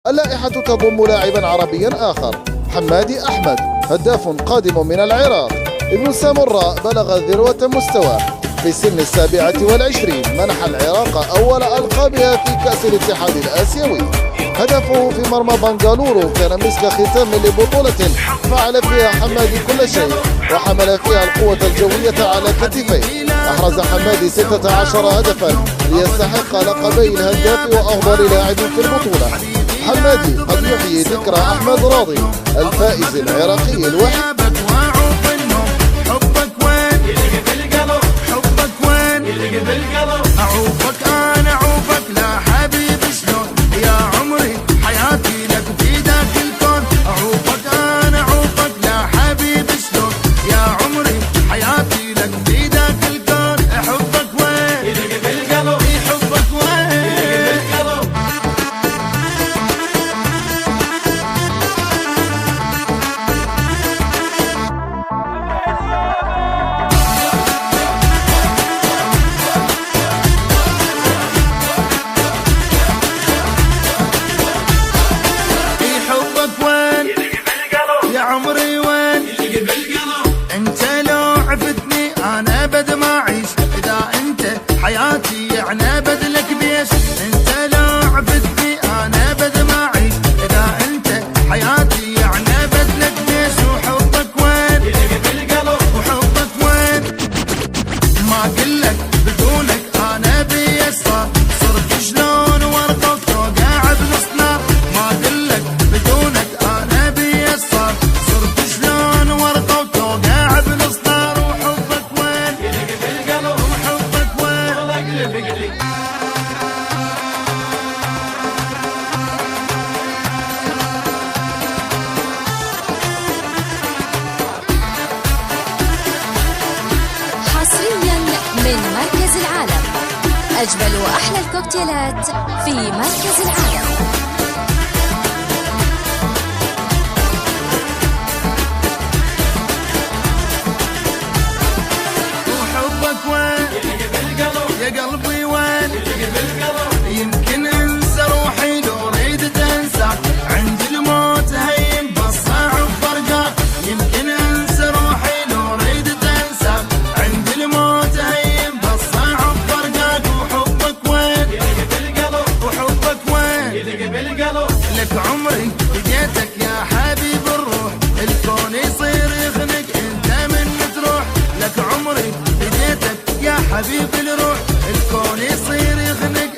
اللائحة تضم لاعبا عربيا آخر، حمادي أحمد، هداف قادم من العراق. ابن سامراء بلغ ذروة مستواه في سن 27 منح العراق أول ألقابها في كأس الاتحاد الآسيوي. هدفه في مرمى بنغالورو كان مسك ختام لبطولة فعل فيها حمادي كل شيء وحمل فيها القوة الجوية على كتفيه. أحرز حمادي 16 هدفا ليستحق لقبي الهداف وأفضل لاعب في البطولة. حمادي قد يحيي ذكرى أحمد راضي الفائز العراقي الوحيد. أعوفك أنا أعوفك لا حبيبي شلون يا عمري حياتي لك في ذاك الكون. أعوفك أنا أعوفك لا حبيبي شلون يا عمري حياتي لك في ذاك الكون. أحبك وين يدق بالقلب يحبك وين يدق بالقلب. عمري وين يلقى بالقلب. انت لو عفتني انا ابد ما اعيش اذا انت حياتي يعني ابد لك بيش. انت لو عفتني انا ابد ما اعيش اذا انت حياتي يعني ابد لك بيش. وحبك وين يلقى بالقلب وحبك وين ما اقلك بدونك انا بيسرى. صرت شلون ورقه وتوقع بنص نار. ما اقلك بدونك انا بيسرى. حصريا من مركز العالم، أجمل وأحلى الكوكتيلات في مركز العالم. وحبك وين يلقى بالقلب يا قلبي وين يلقى بالقلب. يمكن انسى روحي لو اريد تنساك عند الموت هين بصعب فرقاك. يمكن انسى روحي لو اريد تنساك عند الموت هين بصعب فرقاك. وحبك وين يلقى بالقلب وحبك وين يلقى بالقلب. لك عمري لقيتك يا حبيب الروح الكون يصير يخنق انت من تروح. لك عمري لقيتك يا حبيب الروح الكون يصير يخنق